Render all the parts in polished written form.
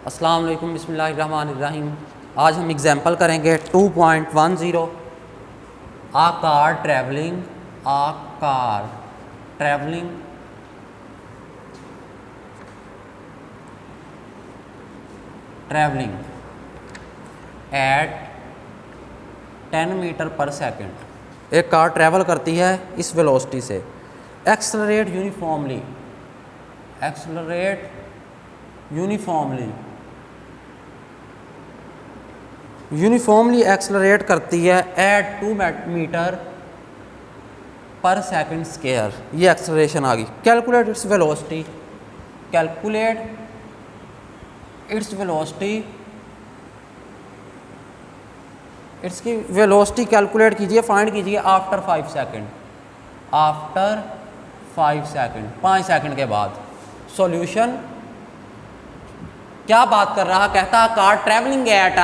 अस्सलाम वालेकुम, बिस्मिल्लाहिर्रहमानिर्रहीम। आज हम एग्जाम्पल करेंगे 2.10। आ कार ट्रैवलिंग एट 10 मीटर पर सेकेंड। एक कार ट्रैवल करती है इस वेलोसिटी से। एक्सेलरेट यूनिफॉर्मली एक्सेलरेट करती है एट 2 मीटर पर सेकेंड स्क्वायर। ये एक्सेलरेशन आ गई। कैलकुलेट इट्स वेलोसिटी, इसकी वेलोसिटी कैलकुलेट कीजिए, फाइंड कीजिए आफ्टर 5 सेकेंड। 5 सेकेंड के बाद। सॉल्यूशन क्या बात कर रहा, कहता कार ट्रैवलिंग एट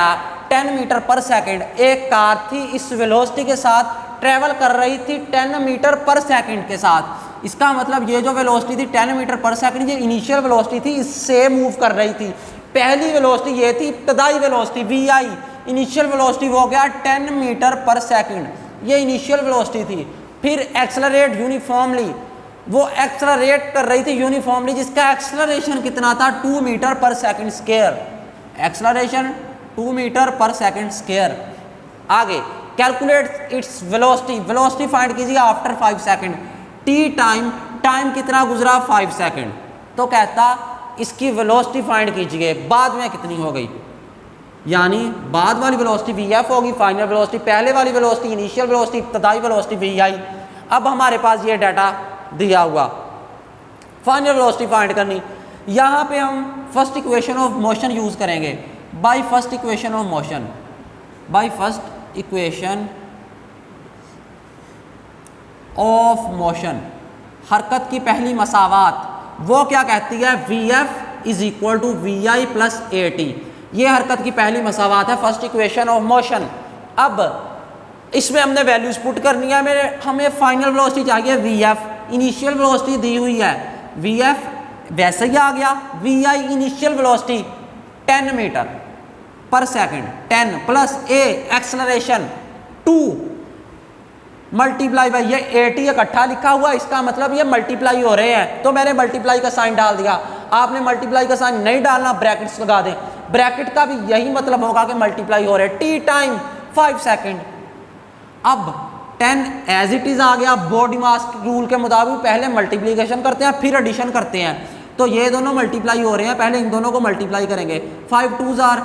10 मीटर पर सेकेंड। एक कार थी इस वेलोसिटी के साथ ट्रैवल कर रही थी 10 मीटर पर सेकेंड के साथ। इसका मतलब ये जो वेलोसिटी थी 10 मीटर पर सेकेंड, ये इनिशियल वेलोसिटी थी, इससे मूव कर रही थी। पहली वेलोसिटी ये थी इब्तदाई वेलोसिटी VI। इनिशियल वेलोसिटी वो गया 10 मीटर पर सेकेंड, ये इनिशियल वेलोसिटी थी। फिर एक्सेलरेट यूनिफॉर्मली, वो एक्सेलरेट कर रही थी यूनिफॉर्मली, जिसका एक्सेलरेशन कितना था 2 मीटर पर सेकेंड स्क्वायर। एक्सेलरेशन 2 मीटर पर सेकेंड स्क्वायर। आगे कैलकुलेट इट्स वेलोसिटी फाइंड कीजिए आफ्टर 5 सेकेंड। टाइम कितना गुजरा 5 सेकेंड। तो कहता इसकी वेलोसिटी फाइंड कीजिए बाद में कितनी हो गई, यानी बाद वाली वेलोसिटी VF होगी फाइनल वेलोसिटी, पहले वाली वेलोसिटी इनिशियल वेलोसिटी, इब्तदाई वेलोसिटी VI। अब हमारे पास ये डाटा दिया हुआ, फाइनल वेलोसिटी फाइंड करनी। यहाँ पे हम first equation of motion use करेंगे। By first equation of motion, हरकत की पहली मसावात वो क्या कहती है, VF is equal to VI plus AT। ये हरकत की पहली मसावात है, फर्स्ट इक्वेशन ऑफ मोशन। अब इसमें हमने वैल्यूज पुट करनी है। हमें फाइनल वेलोसिटी चाहिए VF, इनिशियल वेलोसिटी दी हुई है VF वैसे ही आ गया। VI इनिशियल वेलोसिटी 10 मीटर पर second, 10 plus A acceleration 2 multiply by ये AT इकट्ठा लिखा हुआ, इसका मतलब ये मल्टीप्लाई हो रहे हैं, तो मैंने मल्टीप्लाई का साइन डाल दिया। आपने मल्टीप्लाई का साइन नहीं डालना, ब्रैकेट्स लगा दें। ब्रैकेट का भी यही मतलब होगा कि मल्टीप्लाई हो रहे हैं। T time 5 second. अब 10 एज इट इज आ गया। बॉडी मास रूल के मुताबिक पहले मल्टीप्लीकेशन करते हैं फिर एडिशन करते हैं, तो ये दोनों मल्टीप्लाई हो रहे हैं, पहले इन दोनों को मल्टीप्लाई करेंगे। 5 2s आर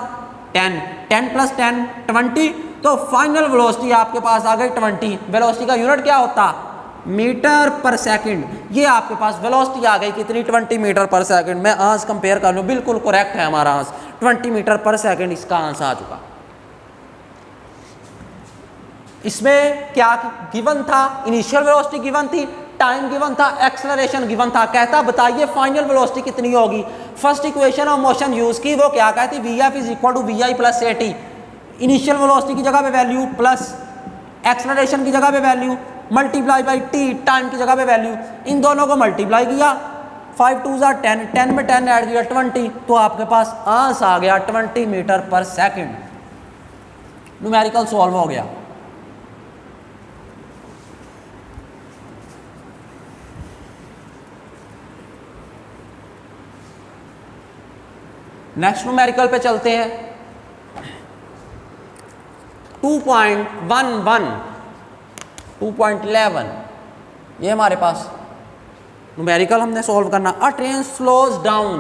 10, 10 प्लस 10 20। तो फाइनल वेलोसिटी आपके पास आ गई 20। वेलोसिटी का यूनिट क्या होता, मीटर पर सेकंड। ये आपके पास वेलोसिटी आ गई कितनी, 20 मीटर पर सेकंड। मैं आंस कंपेयर कर लूँ, बिल्कुल करेक्ट है हमारा आंस, 20 मीटर पर सेकंड इसका आंसर आ चुका। इसमें क्या गिवन था, इनिशियल वेलोसिटी गिवन थी, टाइम गिवन था, एक्सेलरेशन गिवन था। कहता बताइए फाइनल वेलोसिटी कितनी होगी। First equation of motion use की, वो क्या कहती, VF is equal to VI plus AT। Initial velocity की जगह पे वैल्यू प्लस एक्सेलरेशन की जगह पे value multiply by T time की जगह पे वैल्यू, इन दोनों को मल्टीप्लाई किया। 5 2s आर 10, 10 में 10 ऐड किया 20, तो आपके पास आंसर आ गया 20 मीटर पर सेकेंड। न्यूमेरिकल सॉल्व हो गया। नेक्स्ट न्यूमेरिकल पे चलते हैं। 2.11 ये हमारे पास न्यूमेरिकल हमने सॉल्व करना। अ train slows down,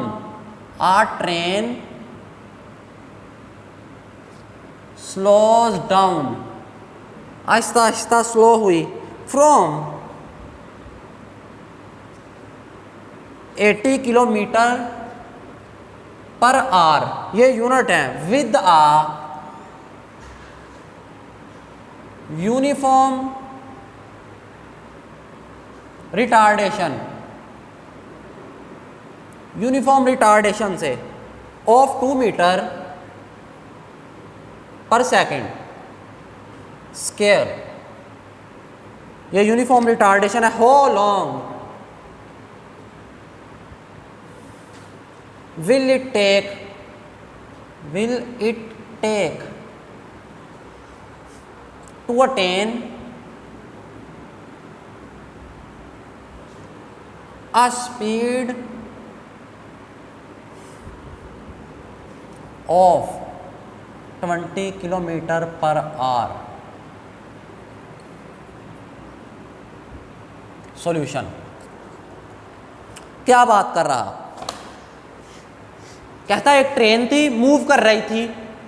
Aahista Aahista slow हुई, फ्रॉम 80 किलोमीटर पर आवर, ये यूनिट है, विद आ यूनिफॉर्म रिटार्डेशन से ऑफ 2 मीटर पर सेकेंड स्क्वायर। ये यूनिफॉर्म रिटार्डेशन है। How long will it take will it take to attain a speed of 20 kilometre पर our. Solution क्या बात कर रहा, कहता है एक ट्रेन थी, मूव कर रही थी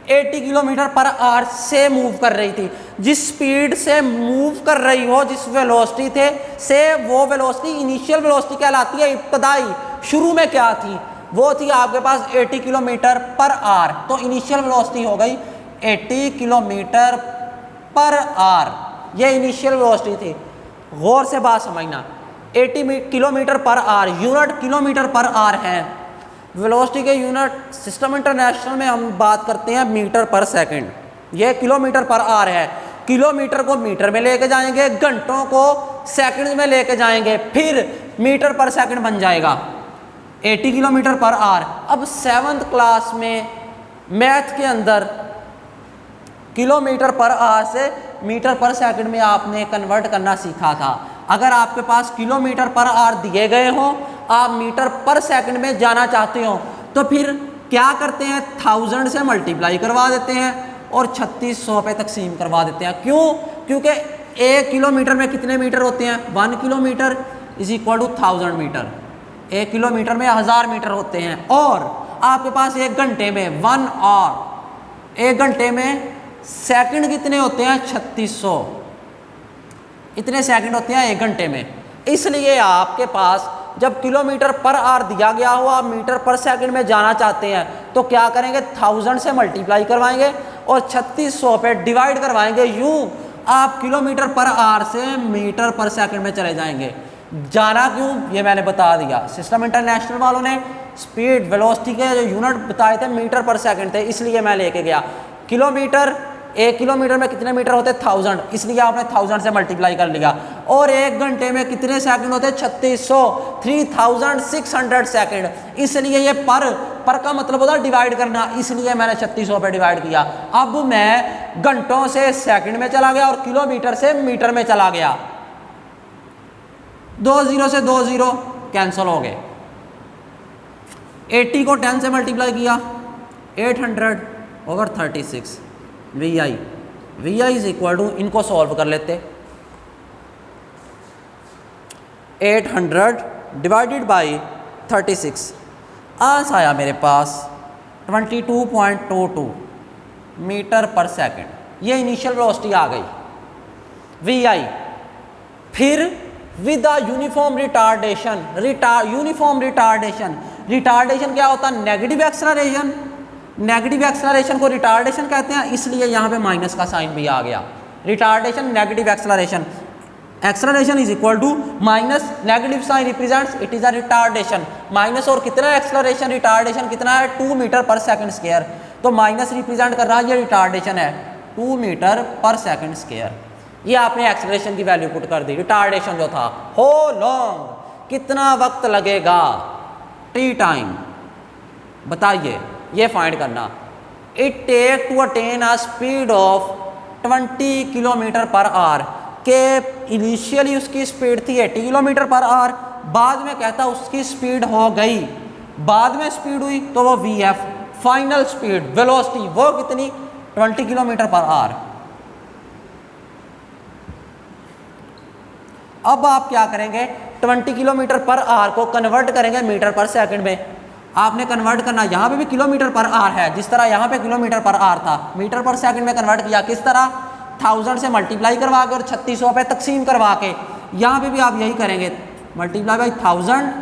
80 किलोमीटर पर आवर से मूव कर रही थी। जिस स्पीड से मूव कर रही हो, जिस वेलोसिटी थे से, वो वेलोसिटी इनिशियल वेलोसिटी कहलाती है। इब्तदाई शुरू में क्या थी, वो थी आपके पास 80 किलोमीटर पर आवर। तो इनिशियल वेलोसिटी हो गई 80 किलोमीटर पर आवर, ये इनिशियल वेलोसिटी थी। गौर से बात समझना, 80 किलोमीटर पर आवर यूनिट किलोमीटर पर आवर है। वेलोसिटी के यूनिट सिस्टम इंटरनेशनल में हम बात करते हैं मीटर पर सेकंड, ये किलोमीटर पर आवर है। किलोमीटर को मीटर में लेके जाएंगे, घंटों को सेकंड में लेके जाएंगे, फिर मीटर पर सेकंड बन जाएगा 80 किलोमीटर पर आवर। अब 7th क्लास में मैथ के अंदर किलोमीटर पर आवर से मीटर पर सेकंड में आपने कन्वर्ट करना सीखा था। अगर आपके पास किलोमीटर पर आवर दिए गए हों, आप मीटर पर सेकंड में जाना चाहते हो, तो फिर क्या करते हैं, 1000 से मल्टीप्लाई करवा देते हैं और 3600 पे तकसीम करवा देते हैं। क्यों? क्योंकि 1 किलोमीटर में कितने मीटर होते हैं, 1 kilometre is equal to 1000 metre. 1 kilometre में 1000 मीटर होते हैं। और आपके पास 1 घंटे में 1 आवर, 1 घंटे में सेकंड कितने होते हैं, 3600। इतने सेकंड होते हैं 1 घंटे में। इसलिए आपके पास जब किलोमीटर पर आवर दिया गया हो, आप मीटर पर सेकंड में जाना चाहते हैं, तो क्या करेंगे, 1000 से मल्टीप्लाई करवाएंगे और 3600 पे डिवाइड करवाएंगे। यूं आप किलोमीटर पर आवर से मीटर पर सेकंड में चले जाएंगे। जाना क्यों, ये मैंने बता दिया। सिस्टम इंटरनेशनल वालों ने स्पीड वेलोसिटी के जो यूनिट बताए थे मीटर पर सेकंड थे, इसलिए मैं लेके गया। किलोमीटर, 1 किलोमीटर में कितने मीटर होते, 1000, इसलिए आपने 1000 से मल्टीप्लाई कर लिया। और 1 घंटे में कितने सेकंड होते, 3600, 3600 सेकंड। इसलिए ये पर का मतलब होता है डिवाइड करना, इसलिए मैंने 3600 पे डिवाइड किया। अब मैं घंटों से सेकंड में चला गया और किलोमीटर से मीटर में चला गया। 2 0 से 2 0 कैंसिल हो गए। 80 को 10 से मल्टीप्लाई किया, 800/36 V I is equal to, इनको सॉल्व कर लेते, 800 डिवाइडेड बाई 36, आंसर आया मेरे पास 22.22 मीटर पर सेकंड। ये इनिशियल वेलोसिटी आ गई वी आई। फिर with the uniform retardation, uniform retardation क्या होता है, नेगेटिव एक्सेलरेशन। नेगेटिव एक्सेलरेशन को रिटार्डेशन कहते हैं, इसलिए यहाँ पे माइनस का साइन भी आ गया। Retardation, negative acceleration, acceleration is equal to minus negative sign represents it is a retardation. Minus और कितना एक्सेलरेशन, रिटार्डेशन कितना है, 2 मीटर पर सेकंड स्क्वायर। तो माइनस रिप्रेजेंट कर रहा है, ये रिटार्डेशन है 2 मीटर पर सेकंड स्क्वायर। ये आपने एक्सेलरेशन की वैल्यू पुट कर दी। रिटार्डेशन जो था, हो लॉन्ग, कितना वक्त लगेगा, टी टाइम, बताइए, ये फाइंड करना। It take to attain a speed of 20 kilometre पर आवर, के इनिशियली उसकी स्पीड थी 80 किलोमीटर पर आवर, बाद में कहता उसकी स्पीड हो गई, बाद में स्पीड हुई तो वो we F, final speed velocity वो कितनी, 20 किलोमीटर पर आवर। अब आप क्या करेंगे, 20 किलोमीटर पर आवर को कन्वर्ट करेंगे मीटर पर सेकंड में। आपने कन्वर्ट करना, यहाँ पे भी किलोमीटर पर आवर है, जिस तरह यहाँ पे किलोमीटर पर आवर था, मीटर पर सेकंड में कन्वर्ट किया। किस तरह, 1000 से मल्टीप्लाई करवा के और 3600 पे तकसीम करवा के। यहाँ पे भी आप यही करेंगे, multiply by 1000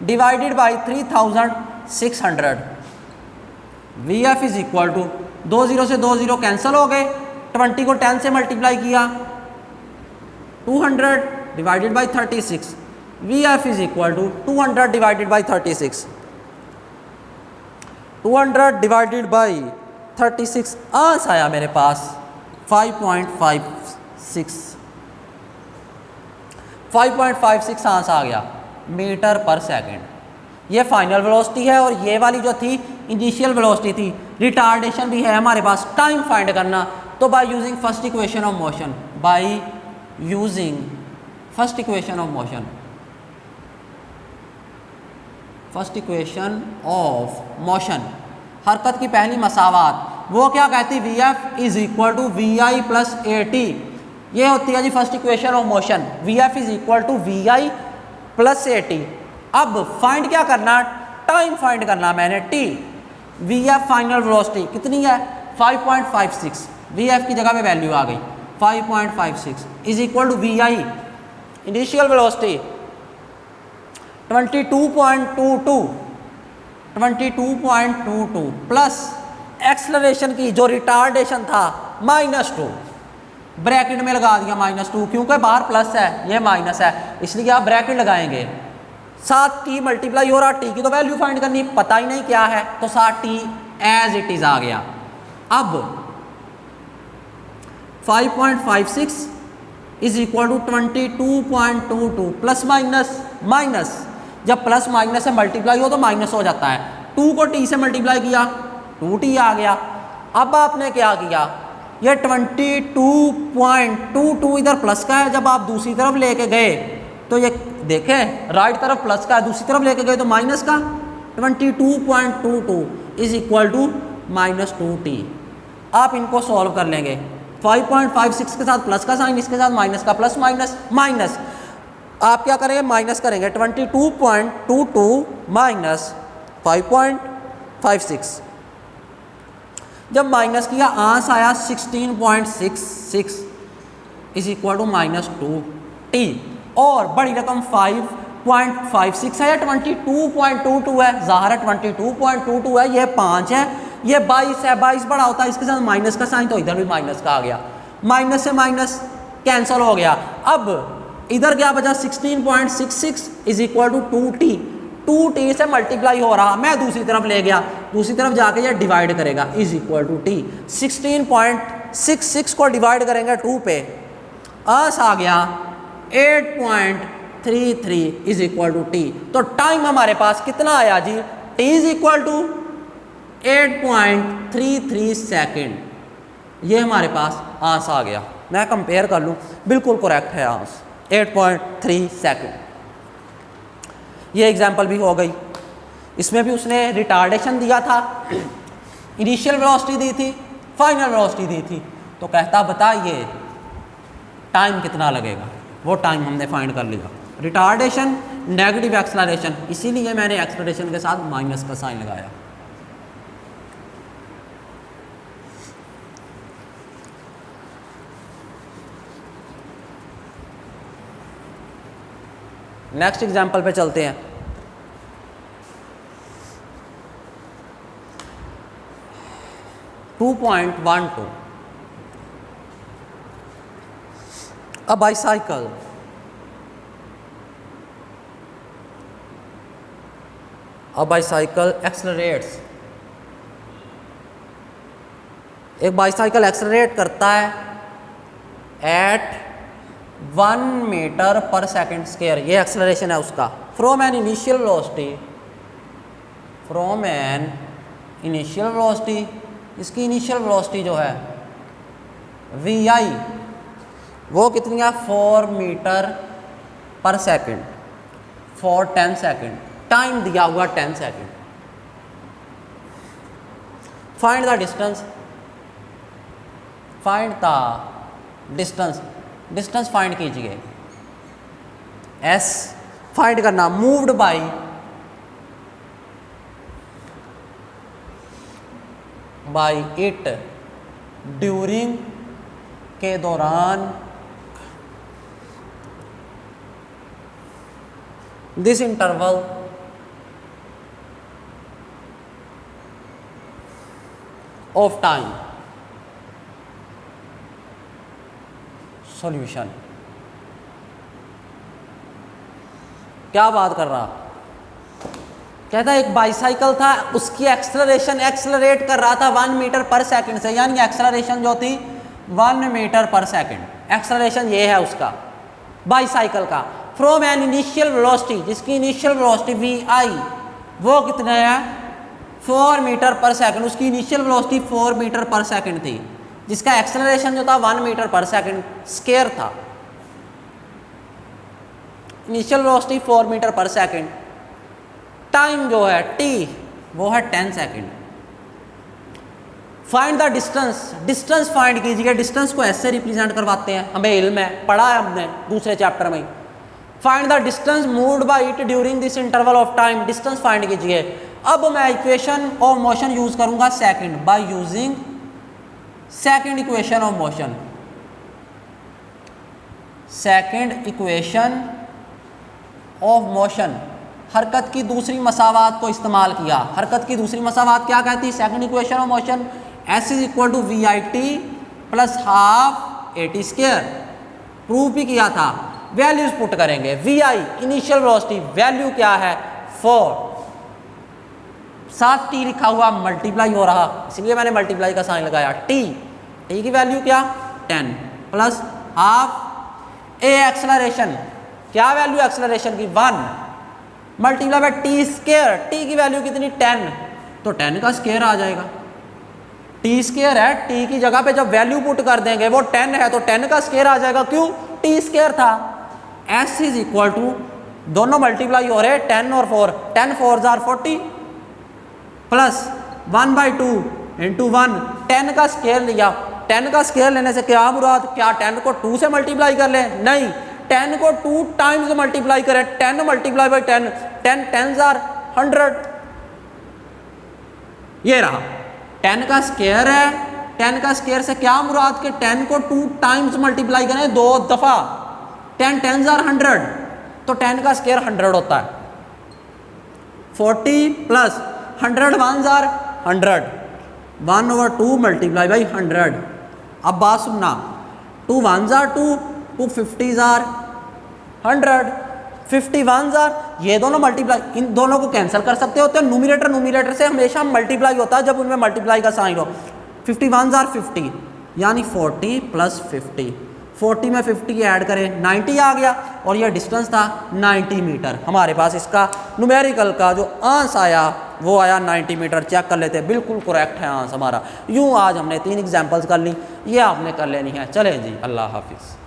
divided by 3600। V F is equal to, 2 0 से 2 0 कैंसिल हो गए, 20 को 10 से मल्टीप्लाई किया, 200 divided by 36। V F is equal to 200 divided by 36, 200 divided by 36, answer आया मेरे पास 5.56 आंसर आ गया मीटर पर सेकंड। ये फाइनल वेलोसिटी है और ये वाली जो थी इनिशियल वेलोसिटी थी, रिटार्डेशन भी है हमारे पास, टाइम फाइंड करना। तो by using first equation of motion, by using first equation of motion, first equation of motion, हरकत की पहली मसावात, वो क्या कहती, V F is equal to V I plus A T. ये होती है जी first equation of motion, V F is equal to V I plus A T. अब फाइंड क्या करना, टाइम फाइंड करना मैंने, T. V F final velocity कितनी है 5.56, वी एफ की जगह पे वैल्यू आ गई 5.56 is equal to V I initial velocity 22.22 plus acceleration की जो रिटार्डेशन था -2, ब्रैकेट में लगा दिया -2, क्योंकि बाहर प्लस है ये माइनस है, इसलिए आप ब्रैकेट लगाएंगे। साथ टी मल्टीप्लाई हो रहा, टी की तो वैल्यू फाइंड करनी, पता ही नहीं क्या है, तो साथ टी एज इट इज आ गया। अब 5.56 is equal to 22.22 plus minus, जब प्लस माइनस से मल्टीप्लाई हो तो माइनस हो जाता है, 2 को टी से मल्टीप्लाई किया 2t आ गया। अब आपने क्या किया, ये 22.22 इधर प्लस का है, जब आप दूसरी तरफ लेके गए तो ये देखें राइट तरफ प्लस का है, दूसरी तरफ लेके गए तो माइनस का, 22.22 इज इक्वल टू -2t। आप इनको सॉल्व कर लेंगे, 5.56 के साथ प्लस का साइन, इसके साथ माइनस का, प्लस माइनस आप क्या करेंगे, माइनस करेंगे 22.22 माइनस 5.56, जब माइनस किया आंस आया 16.66 इज इक्वल टू -2t, और बड़ी रकम 5.56 है या 22.22 है, ज़ाहिर है 22.22 है, ये 5 है, ये 22 है, 22 बड़ा होता है, इसके साथ माइनस का साइन, तो इधर भी माइनस का आ गया, माइनस से माइनस कैंसिल हो गया। अब इधर क्या बचा 16.66 इज इक्वल टू 2t से मल्टीप्लाई हो रहा, मैं दूसरी तरफ ले गया, दूसरी तरफ जाके ये डिवाइड करेगा, इज इक्वल टू t। 16.66 को डिवाइड करेंगे 2 पे, आंस आ गया 8.33 इज इक्वल टू t। तो टाइम हमारे पास कितना आया जी, t is equal to 8.33 second, ये हमारे पास आंस आ गया। मैं कंपेयर कर लूँ, बिल्कुल करेक्ट है आंस, 8.3 सेकेंड। ये एग्जाम्पल भी हो गई, इसमें भी उसने रिटार्डेशन दिया था, इनिशियल वेलोसिटी दी थी, फाइनल वेलोसिटी दी थी, तो कहता बताइए टाइम कितना लगेगा, वो टाइम हमने फाइंड कर लिया। रिटार्डेशन, नेगेटिव एक्सलरेशन, इसीलिए मैंने एक्सलरेशन के साथ माइनस का साइन लगाया। नेक्स्ट एग्जाम्पल पे चलते हैं। .12 A bicycle accelerates, एक बाईसाइकिल एक्सेलरेट करता है एट 1 मीटर पर सेकेंड स्क्वायर, ये एक्सेलरेशन है उसका, फ्रॉम एन इनिशियल वेलोसिटी, इसकी इनिशियल वेलोसिटी जो है वी आई, वो कितनी है 4 मीटर पर सेकेंड फॉर 10 सेकेंड, टाइम दिया हुआ 10 second. Find the distance find कीजिए। एस फाइंड करना, मूव्ड बाई इट ड्यूरिंग के दौरान, this interval of time. Solution क्या बात कर रहा, कहता है एक बाईसाइकिल था, उसकी एक्सेलरेट कर रहा था 1 मीटर पर सेकंड से, यानी एक्सेलरेशन जो थी 1 मीटर पर सेकंड, एक्सेलरेशन ये है उसका बाईसाइकिल का, फ्रॉम एन इनिशियल वेलोसिटी, जिसकी इनिशियल वेलोसिटी वी आई वो कितने है 4 मीटर पर सेकंड, उसकी इनिशियल वेलोसिटी 4 मीटर पर सेकंड थी, जिसका एक्सेलरेशन जो था 1 मीटर पर सेकंड स्क्वायर था। इनिशियल वेलोसिटी 4 मीटर पर सेकंड, टाइम जो है t वो है 10 second. Find the distance, distance find कीजिए। डिस्टेंस को ऐसे रिप्रेजेंट करवाते हैं, हमें इल्म है, पढ़ा है हमने दूसरे चैप्टर में। Find the distance moved by it during this interval of time, distance find कीजिए। अब मैं इक्वेशन ऑफ मोशन यूज करूंगा second, by using second equation of motion. Second equation of motion, हरकत की दूसरी मसावात को इस्तेमाल किया। हरकत की दूसरी मसावात क्या कहती है? Second equation of motion, S is equal to V I T plus half A T square. Prove भी किया था। वैल्यूज पुट करेंगे। V I initial velocity value क्या है? 4, साथ टी लिखा हुआ मल्टीप्लाई हो रहा, इसलिए मैंने मल्टीप्लाई का साइन लगाया। टी की वैल्यू क्या? 10 प्लस हाफ ए एक्सेलरेशन, क्या वैल्यू एक्सेलरेशन की? 1 multiply by T square. T की वैल्यू कितनी? 10, तो 10 का स्क्वायर आ जाएगा। टी स्क्वायर है, टी की जगह पे जब वैल्यू पुट कर देंगे वो 10 है तो 10 का स्क्वायर आ जाएगा। क्यों? टी स्क्वायर था। S इज इक्वल टू, दोनों मल्टीप्लाई हो रहे 10 और 4, 10 4 जार 40 प्लस 1/2 इंटू 1, 10 का स्क्वायर लिया। 10 का स्क्वायर लेने से क्या मुराद? क्या 10 को 2 से मल्टीप्लाई कर ले? नहीं, 10 को 2 टाइम्स मल्टीप्लाई करें। 10 मल्टीप्लाई बाई 10, 10 10 जार 100, ये रहा 10 का स्क्वायर है। 10 का स्क्वायर से क्या मुराद के 10 को 2 टाइम्स मल्टीप्लाई करें, 2 दफा, 10 10 जार 100, तो 10 का स्क्वायर 100 होता है। 40 प्लस 100 1 जार 100, 1/2 मल्टीप्लाई बाई 100। अब बात सुनना, 2 1 जार 2, 2 50 जार 100, 51 जार, ये दोनों मल्टीप्लाई, इन दोनों को कैंसिल कर सकते होते हैं। न्यूमरेटर न्यूमरेटर से हमेशा मल्टीप्लाई होता है जब उनमें मल्टीप्लाई का साइन हो। 51 जार 50 यानी 40 प्लस 50, 40 में 50 ऐड करें 90 आ गया, और यह डिस्टेंस था 90 मीटर। हमारे पास इसका न्यूमेरिकल का जो आंसर आया वो आया 90 मीटर। चेक कर लेते हैं, बिल्कुल करेक्ट है आंसर हमारा। यूँ आज हमने 3 एग्जाम्पल्स कर ली, ये आपने कर लेनी है। चलें जी, अल्लाह हाफिज़।